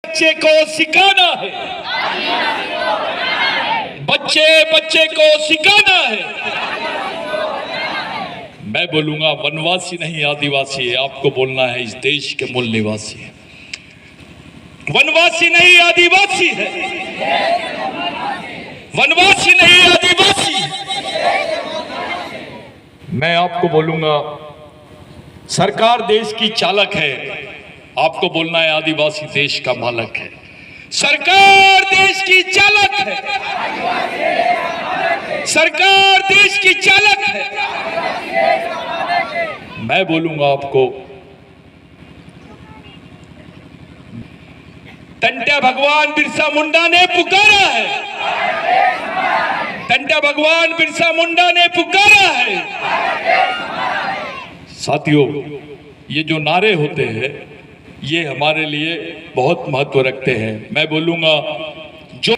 बच्चे को सिखाना है, बच्चे बच्चे को सिखाना है। मैं बोलूंगा वनवासी नहीं आदिवासी है, आपको बोलना है इस देश के मूल निवासी है। वनवासी नहीं आदिवासी है, वनवासी नहीं आदिवासी है। मैं आपको बोलूंगा सरकार देश की चालक है, आपको बोलना है आदिवासी देश का मालक है। सरकार देश की चालक है, सरकार देश की चालक है। मैं बोलूंगा आपको टंट्या भगवान बिरसा मुंडा ने पुकारा है, टंट्या भगवान बिरसा मुंडा ने पुकारा है। साथियों, ये जो नारे होते हैं ये हमारे लिए बहुत महत्व रखते हैं। मैं बोलूंगा जो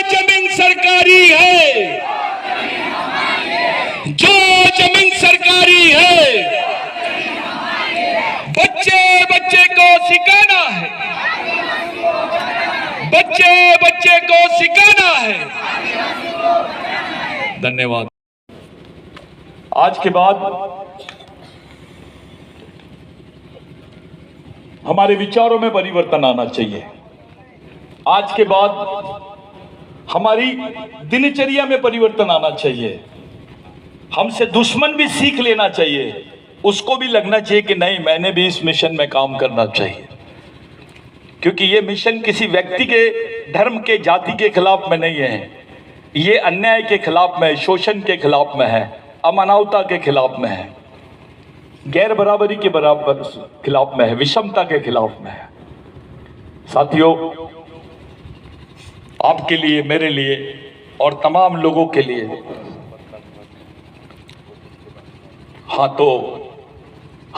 जमीन सरकारी है, जो जमीन सरकारी है, बच्चे बच्चे को सिखाना है, बच्चे बच्चे को सिखाना है। धन्यवाद। आज के बाद हमारे विचारों में परिवर्तन आना चाहिए। आज के बाद हमारी दिनचर्या में परिवर्तन आना चाहिए। हमसे दुश्मन भी सीख लेना चाहिए, उसको भी लगना चाहिए कि नहीं, मैंने भी इस मिशन में काम करना चाहिए। क्योंकि ये मिशन किसी व्यक्ति के, धर्म के, जाति के खिलाफ में नहीं है, ये अन्याय के खिलाफ में, शोषण के खिलाफ में है, अमानवता के खिलाफ में है, गैर बराबरी के बराबर खिलाफ में है, विषमता के खिलाफ में है। साथियों, आपके लिए, मेरे लिए और तमाम लोगों के लिए, हाँ, तो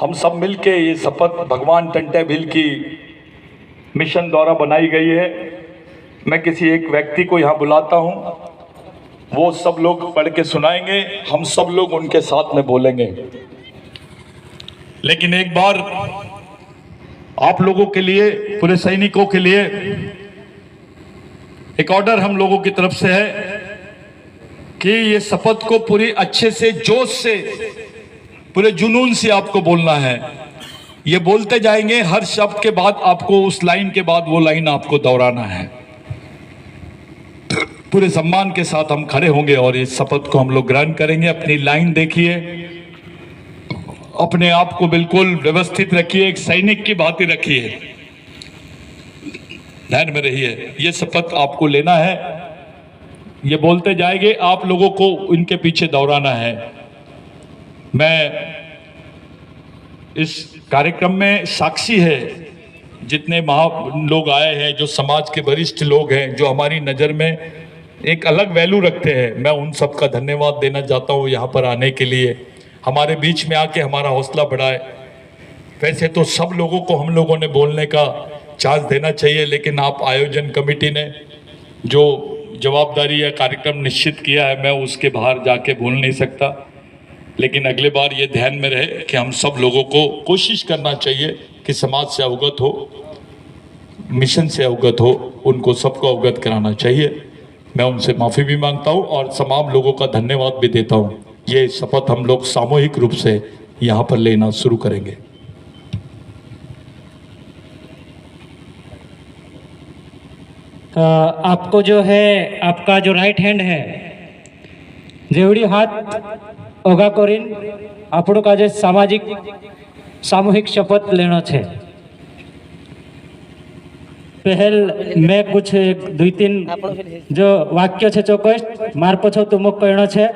हम सब मिलके ये शपथ भगवान टंट्या भील की मिशन द्वारा बनाई गई है। मैं किसी एक व्यक्ति को यहाँ बुलाता हूँ, वो सब लोग पढ़ के सुनाएंगे, हम सब लोग उनके साथ में बोलेंगे। लेकिन एक बार आप लोगों के लिए, पूरे सैनिकों के लिए एक ऑर्डर हम लोगों की तरफ से है कि ये शपथ को पूरी अच्छे से, जोश से, पूरे जुनून से आपको बोलना है। ये बोलते जाएंगे, हर शब्द के बाद आपको, उस लाइन के बाद वो लाइन आपको दोहराना है। पूरे सम्मान के साथ हम खड़े होंगे और इस शपथ को हम लोग ग्रहण करेंगे। अपनी लाइन देखिए, अपने आप को बिल्कुल व्यवस्थित रखिए, एक सैनिक की भांति रखिए, ध्यान में रहिए। ये शपथ आपको लेना है, ये बोलते जाएंगे, आप लोगों को इनके पीछे दोहराना है। मैं इस कार्यक्रम में साक्षी है, जितने लोग आए हैं, जो समाज के वरिष्ठ लोग हैं, जो हमारी नज़र में एक अलग वैल्यू रखते हैं, मैं उन सब का धन्यवाद देना चाहता हूँ यहाँ पर आने के लिए, हमारे बीच में आके हमारा हौसला बढ़ाए। वैसे तो सब लोगों को हम लोगों ने बोलने का चांस देना चाहिए, लेकिन आप आयोजन कमेटी ने जो जवाबदारी या कार्यक्रम निश्चित किया है, मैं उसके बाहर जाके बोल नहीं सकता। लेकिन अगले बार ये ध्यान में रहे कि हम सब लोगों को कोशिश करना चाहिए कि समाज से अवगत हो, मिशन से अवगत हो, उनको सबको अवगत कराना चाहिए। मैं उनसे माफ़ी भी मांगता हूँ और तमाम लोगों का धन्यवाद भी देता हूँ। ये शपथ हम लोग सामूहिक रूप से यहाँ पर लेना शुरू करेंगे। आपको जो है, आपका जो राइट हैंड है, जेवड़ी हाथ ओगा करीन આપણું કાજે સામાજિક सामूहिक शपथ लेना है। पहल मैं कुछ 2-3 जो वाक्य है चौक्कस मार पछो तुमको कहना है।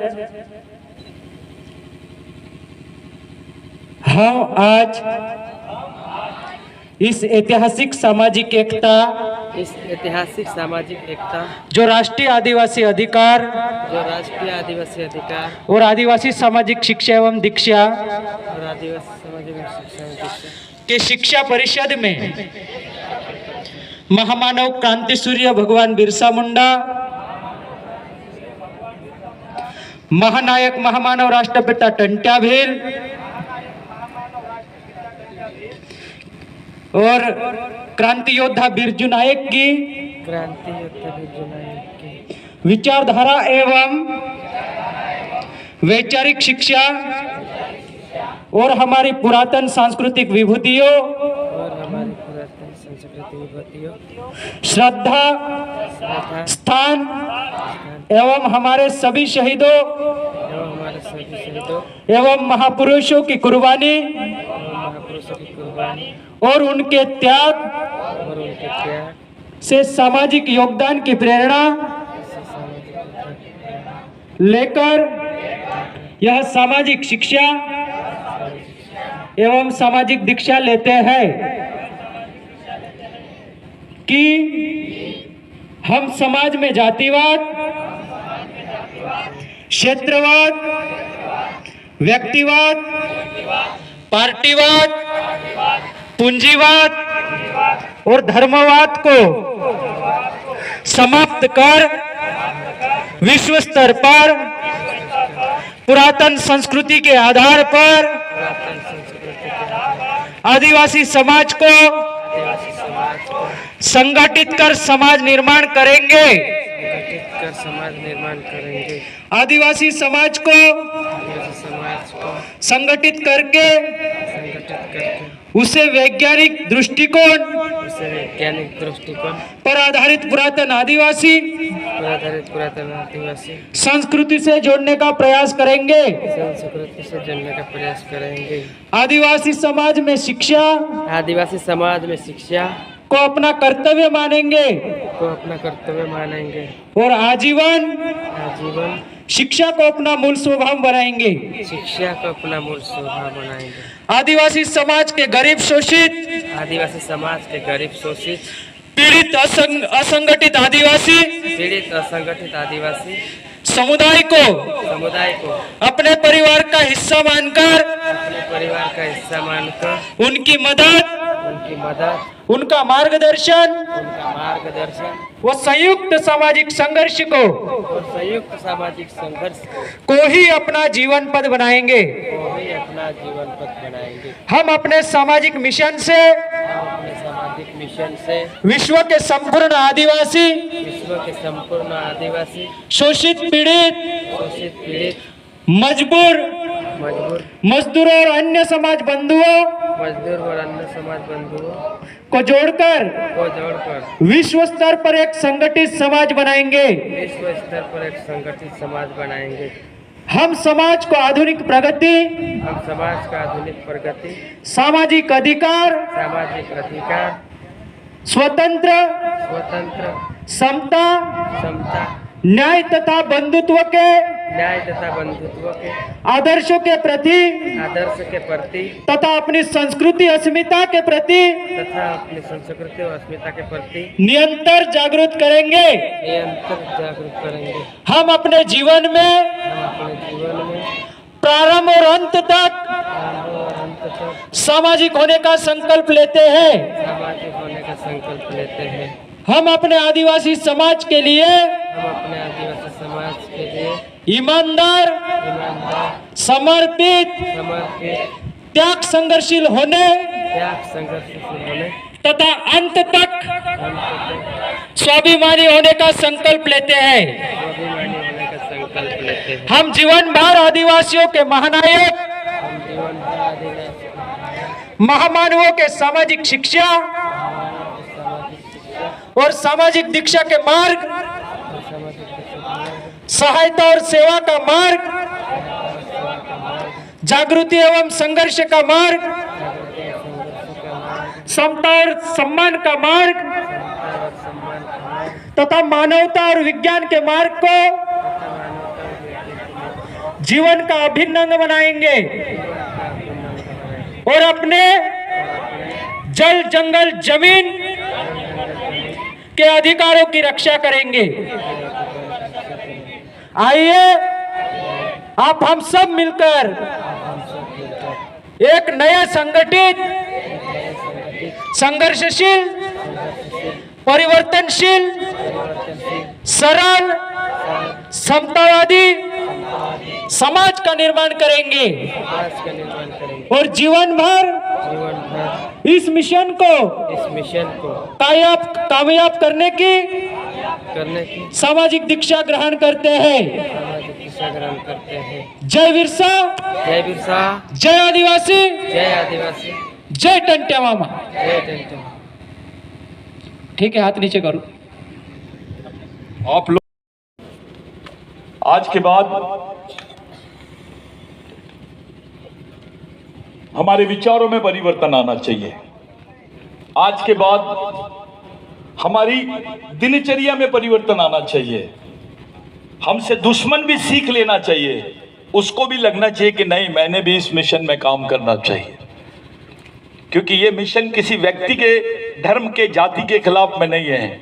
हम आज इस ऐतिहासिक सामाजिक एकता, जो राष्ट्रीय आदिवासी अधिकार, और आदिवासी सामाजिक शिक्षा एवं दीक्षा के शिक्षा परिषद में महामानव क्रांति सूर्य भगवान बिरसा मुंडा, महानायक महामानव राष्ट्रपिता टंट्या भील और क्रांति योद्धा बिरजू नायक की क्रांति योद्धा बिरजू नायक की विचारधारा एवं वैचारिक शिक्षा और हमारी पुरातन सांस्कृतिक विभूतियों, और हमारी पुरातन संस्कृति विभूतियों, श्रद्धा, श्रद्धा, स्थान एवं हमारे सभी शहीदों एवं हमारे सभी शहीदों एवं महापुरुषों की कुर्बानी एवं महापुरुषों की कुर्बानी और उनके त्याग और उनके त्याग से सामाजिक योगदान की प्रेरणा से सामाजिक एकता की प्रेरणा लेकर यह सामाजिक शिक्षा एवं सामाजिक दीक्षा लेते हैं कि हम समाज में जातिवाद, क्षेत्रवाद, व्यक्तिवाद, पार्टीवाद, पूंजीवाद और धर्मवाद को समाप्त कर विश्व स्तर पर पुरातन संस्कृति के आधार पर पुरातन संस्कृति के आदिवासी समाज को आदिवासी समाज को संगठित कर समाज निर्माण करेंगे। संगठित कर समाज निर्माण करेंगे। आदिवासी समाज को आदिवासी समाज को संगठित करके संगठित करके उसे वैज्ञानिक दृष्टिकोण उसे वैज्ञानिक दृष्टिकोण पर आधारित पुरातन आदिवासी पर आधारित पुरातन आदिवासी संस्कृति से जोड़ने का प्रयास करेंगे। संस्कृति से जोड़ने का प्रयास करेंगे। आदिवासी समाज में शिक्षा आदिवासी समाज में शिक्षा को अपना कर्तव्य मानेंगे को अपना कर्तव्य मानेंगे और आजीवन आजीवन शिक्षा को अपना मूल स्वभाव बनाएंगे। शिक्षा को अपना मूल स्वभाव बनाएंगे। आदिवासी समाज के गरीब शोषित आदिवासी समाज के गरीब शोषित पीड़ित असंगठित आदिवासी पीड़ित असंगठित आदिवासी समुदाय को अपने परिवार का हिस्सा मानकर अपने परिवार का हिस्सा मानकर उनकी मदद, उनका मार्गदर्शन उनका मार्गदर्शन व संयुक्त सामाजिक संघर्ष को और संयुक्त सामाजिक संघर्ष को ही अपना जीवन पद बनाएंगे। को ही अपना जीवन पथ बनाएंगे। हम अपने सामाजिक मिशन से हम अपने सामाजिक मिशन से विश्व के संपूर्ण आदिवासी, विश्व के संपूर्ण आदिवासी शोषित पीड़ित मजबूर मजदूरों और अन्य समाज बंधुओं मजदूर और अन्य समाज बंधुओं को जोड़कर विश्व स्तर पर एक संगठित समाज बनाएंगे। विश्व स्तर पर एक संगठित समाज बनाएंगे। हम समाज को आधुनिक प्रगति, हम समाज का आधुनिक प्रगति, सामाजिक अधिकार, स्वतंत्र, समता, न्याय तथा बंधुत्व के आदर्शों के प्रति तथा अपनी संस्कृति अस्मिता के प्रति निरंतर जागरूक करेंगे। हम अपने जीवन में प्रारंभ और अंत तक सामाजिक होने का संकल्प लेते हैं। हम अपने आदिवासी समाज के लिए ईमानदार, समर्पित, त्याग संघर्षशील होने तथा अंत तक स्वाभिमानी होने का संकल्प लेते हैं। हम जीवन भर आदिवासियों के महानायक, महामानवों के सामाजिक शिक्षा और सामाजिक दीक्षा के मार्ग, सहायता और सेवा का मार्ग, जागृति एवं संघर्ष का मार्ग, समता और सम्मान का मार्ग तथा मानवता और विज्ञान के मार्ग को जीवन का अभिन्न अंग बनाएंगे और अपने जल, जंगल, जमीन के अधिकारों की रक्षा करेंगे। आइए आप हम सब मिलकर एक नए संगठित, संघर्षशील, परिवर्तनशील, सरल, समतावादी समाज का निर्माण करेंगे और जीवन भर जीवन भर इस मिशन को कामयाब करने की सामाजिक दीक्षा ग्रहण करते हैं। सामाजिक दिशा ग्रहण करते हैं। जय बिरसा, जय बिरसा, जय आदिवासी, जय आदिवासी, जय टंट्या मामा। जय टंट्या। ठीक है, हाथ नीचे करो। आप लोग आज के बाद हमारे विचारों में परिवर्तन आना चाहिए। आज के बाद हमारी दिनचर्या में परिवर्तन आना चाहिए। हमसे दुश्मन भी सीख लेना चाहिए, उसको भी लगना चाहिए कि नहीं, मैंने भी इस मिशन में काम करना चाहिए। क्योंकि ये मिशन किसी व्यक्ति के, धर्म के, जाति के खिलाफ में नहीं है।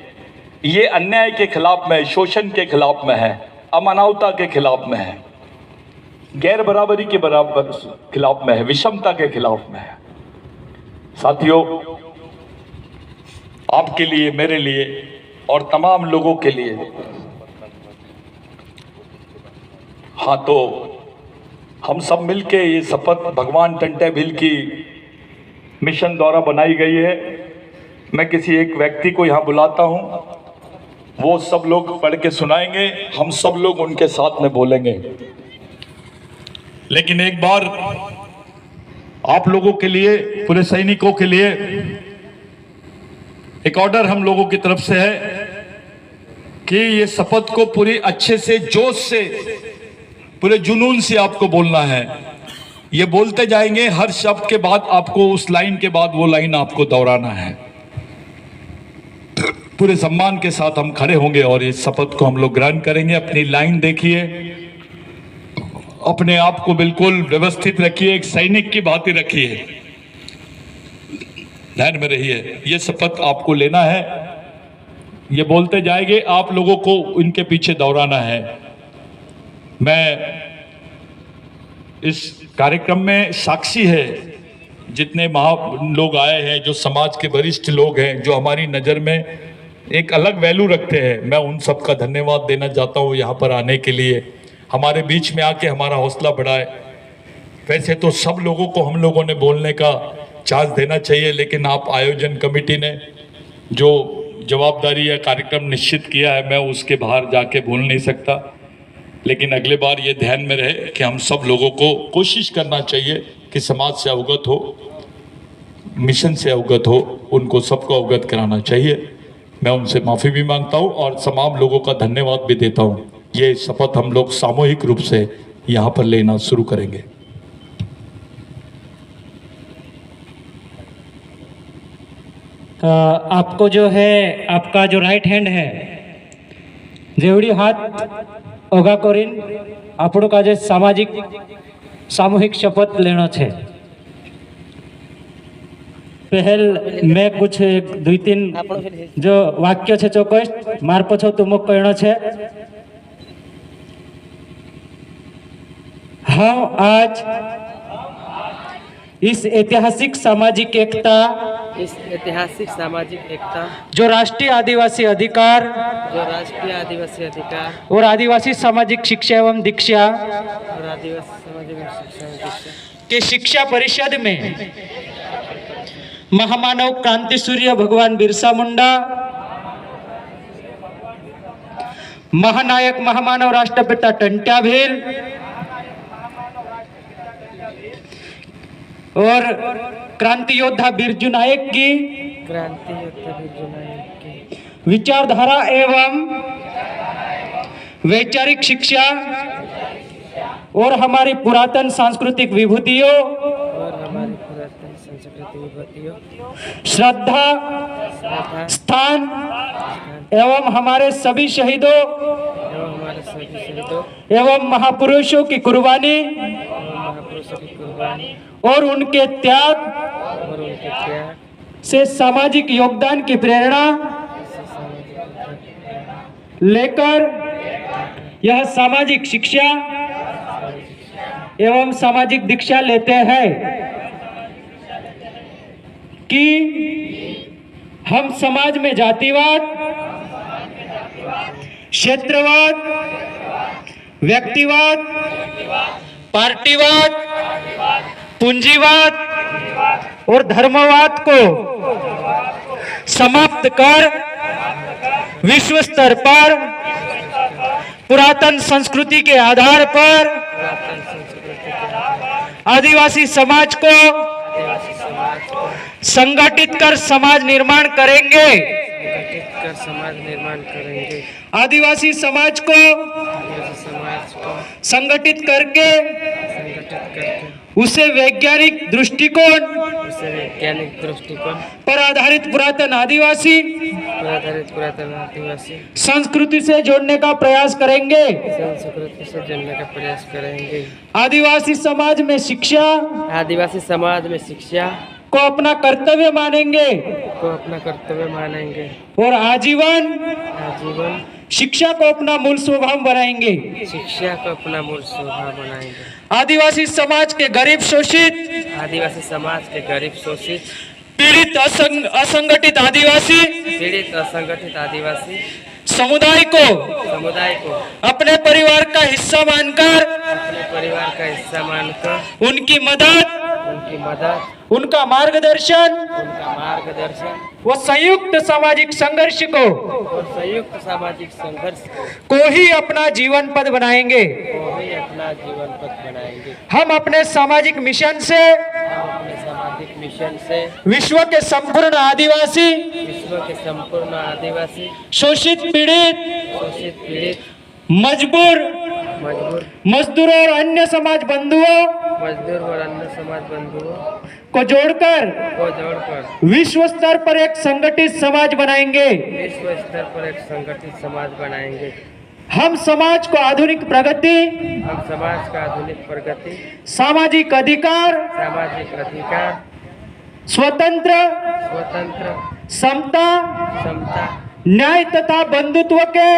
ये अन्याय के खिलाफ में है, शोषण के खिलाफ में है, अमानवता के खिलाफ में है, गैर बराबरी के बराबर खिलाफ में है, विषमता के खिलाफ में है। साथियों, आपके लिए, मेरे लिए और तमाम लोगों के लिए, हाँ, तो हम सब मिलके ये शपथ भगवान टंट्या भील की मिशन द्वारा बनाई गई है। मैं किसी एक व्यक्ति को यहाँ बुलाता हूँ, वो सब लोग पढ़ के सुनाएंगे, हम सब लोग उनके साथ में बोलेंगे। लेकिन एक बार आप लोगों के लिए, पूरे सैनिकों के लिए एक ऑर्डर हम लोगों की तरफ से है कि ये शपथ को पूरी अच्छे से, जोश से, पूरे जुनून से आपको बोलना है। ये बोलते जाएंगे, हर शब्द के बाद आपको, उस लाइन के बाद वो लाइन आपको दोहराना है। पूरे सम्मान के साथ हम खड़े होंगे और इस शपथ को हम लोग ग्रहण करेंगे। अपनी लाइन देखिए, अपने आप को बिल्कुल व्यवस्थित रखिए, एक सैनिक की भांति रखिए, ध्यान में रहिए। ये शपथ आपको लेना है। ये बोलते जाएंगे, आप लोगों को इनके पीछे दोहराना है। मैं इस कार्यक्रम में साक्षी है, जितने लोग आए हैं, जो समाज के वरिष्ठ लोग हैं, जो हमारी नज़र में एक अलग वैल्यू रखते हैं, मैं उन सब का धन्यवाद देना चाहता हूँ यहाँ पर आने के लिए, हमारे बीच में आके हमारा हौसला बढ़ाए। वैसे तो सब लोगों को हम लोगों ने बोलने का चांस देना चाहिए, लेकिन आप आयोजन कमेटी ने जो जवाबदारी या कार्यक्रम निश्चित किया है, मैं उसके बाहर जाके बोल नहीं सकता। लेकिन अगले बार ये ध्यान में रहे कि हम सब लोगों को कोशिश करना चाहिए कि समाज से अवगत हो, मिशन से अवगत हो, उनको सबको अवगत कराना चाहिए। मैं उनसे माफ़ी भी मांगता हूँ और तमाम लोगों का धन्यवाद भी देता हूँ। ये शपथ हम लोग सामूहिक रूप से यहाँ पर लेना शुरू करेंगे। आपको जो है, आपका जो राइट हैंड है, जेवड़ी हाथ ओगा करीन આપણું કાજે सामूहिक शपथ लेना है। पहल मैं कुछ 2-3 जो वाक्य है चौक्कस मार पछो तुमको कहना है। हम आज इस ऐतिहासिक सामाजिक एकता, जो राष्ट्रीय आदिवासी अधिकार और आदिवासी सामाजिक शिक्षा एवं दीक्षा के शिक्षा परिषद में महामानव क्रांति सूर्य भगवान बिरसा मुंडा, महानायक महामानव राष्ट्रपिता टंट्या भील और क्रांति योद्धा बिरजू नायक की विचारधारा एवं वैचारिक शिक्षा और हमारी पुरातन सांस्कृतिक विभूतियों, श्रद्धा, स्थान एवं हमारे सभी शहीदों एवं महापुरुषों की कुर्बानी और उनके त्याग से सामाजिक योगदान की प्रेरणा लेकर यह सामाजिक शिक्षा एवं सामाजिक दीक्षा लेते हैं कि हम समाज में जातिवाद, क्षेत्रवाद, व्यक्तिवाद, पार्टीवाद, पूंजीवाद और धर्मवाद को समाप्त कर विश्व स्तर पर पुरातन संस्कृति के आधार पर पुरातन संस्कृति के आधार आदिवासी समाज को आदिवासी समाज को संगठित कर समाज निर्माण करेंगे। संगठित कर समाज निर्माण करेंगे। आदिवासी समाज को आदिवासी समाज को संगठित करके संगठित करके उसे वैज्ञानिक दृष्टिकोण उसे वैज्ञानिक दृष्टिकोण पर आधारित पुरातन आदिवासी पर आधारित पुरातन आदिवासी संस्कृति से जोड़ने का प्रयास करेंगे। संस्कृति से जोड़ने का प्रयास करेंगे। आदिवासी समाज में शिक्षा आदिवासी समाज में शिक्षा को अपना कर्तव्य मानेंगे को अपना कर्तव्य मानेंगे और आजीवन आजीवन शिक्षा को अपना मूल स्वभाव बनाएंगे। शिक्षा को अपना मूल स्वभाव बनाएंगे। आदिवासी समाज के गरीब शोषित आदिवासी समाज के गरीब शोषित पीड़ित असंगठित आदिवासी पीड़ित असंगठित आदिवासी समुदाय को अपने परिवार का हिस्सा मानकर अपने परिवार का हिस्सा मानकर उनकी मदद उनका मार्गदर्शन व संयुक्त सामाजिक संघर्ष को और संयुक्त सामाजिक संघर्ष को ही अपना जीवन पद बनाएंगे। को ही अपना जीवन पथ बनाएंगे। हम अपने सामाजिक मिशन से हम अपने सामाजिक मिशन से विश्व के संपूर्ण आदिवासी विश्व के संपूर्ण आदिवासी शोषित शोषित पीड़ित मजबूर मजदूरों और अन्य समाज बंधुओं मजदूर और अन्य समाज बंधुओं को जोड़कर विश्व स्तर पर एक संगठित समाज बनाएंगे। विश्व स्तर पर एक संगठित समाज बनाएंगे। हम समाज को आधुनिक प्रगति हम समाज का आधुनिक प्रगति सामाजिक अधिकार स्वतंत्र समता न्याय तथा बंधुत्व के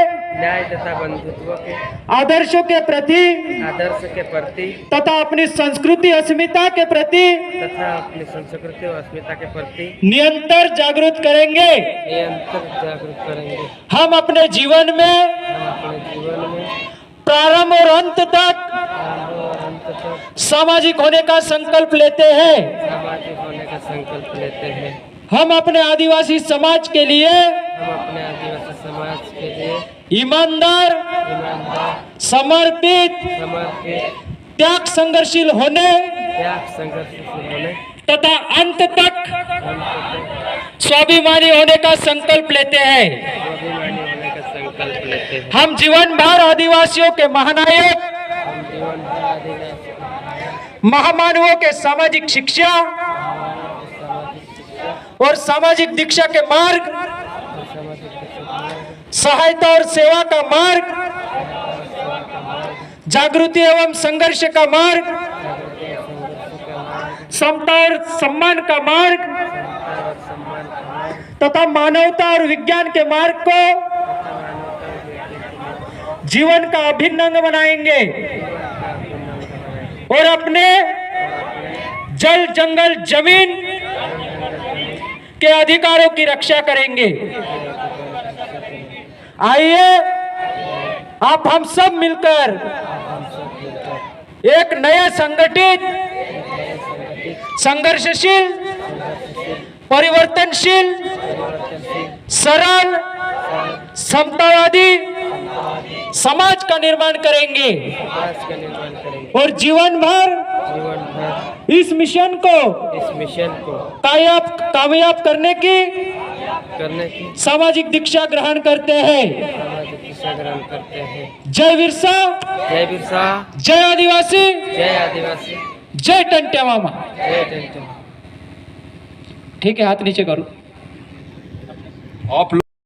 आदर्शों के प्रति तथा अपनी संस्कृति अस्मिता के प्रति निरंतर जागरूक करेंगे। हम अपने जीवन में प्रारंभ और अंत तक सामाजिक होने का संकल्प लेते हैं। हम अपने आदिवासी समाज के लिए ईमानदार समर्पित त्याग संघर्षशील होने तथा अंत तक स्वाभिमानी होने का संकल्प लेते हैं। हम जीवन भर आदिवासियों के महानायक महामानवों के सामाजिक शिक्षा और सामाजिक दीक्षा के मार्ग सहायता और सेवा का मार्ग जागृति एवं संघर्ष का मार्ग समता और सम्मान का मार्ग तथा मानवता और विज्ञान के मार्ग को जीवन का अभिन्न अंग बनाएंगे और अपने जल जंगल जमीन के अधिकारों की रक्षा करेंगे। आइए आप हम सब मिलकर एक नया संगठित संघर्षशील परिवर्तनशील सरल समतावादी समाज का निर्माण करेंगे और जीवन भर इस मिशन को कामयाब करने की सामाजिक दीक्षा ग्रहण करते हैं। जय बिरसा, जय आदिवासी, जय टंट्या मामा। ठीक है, हाथ नीचे करो। आप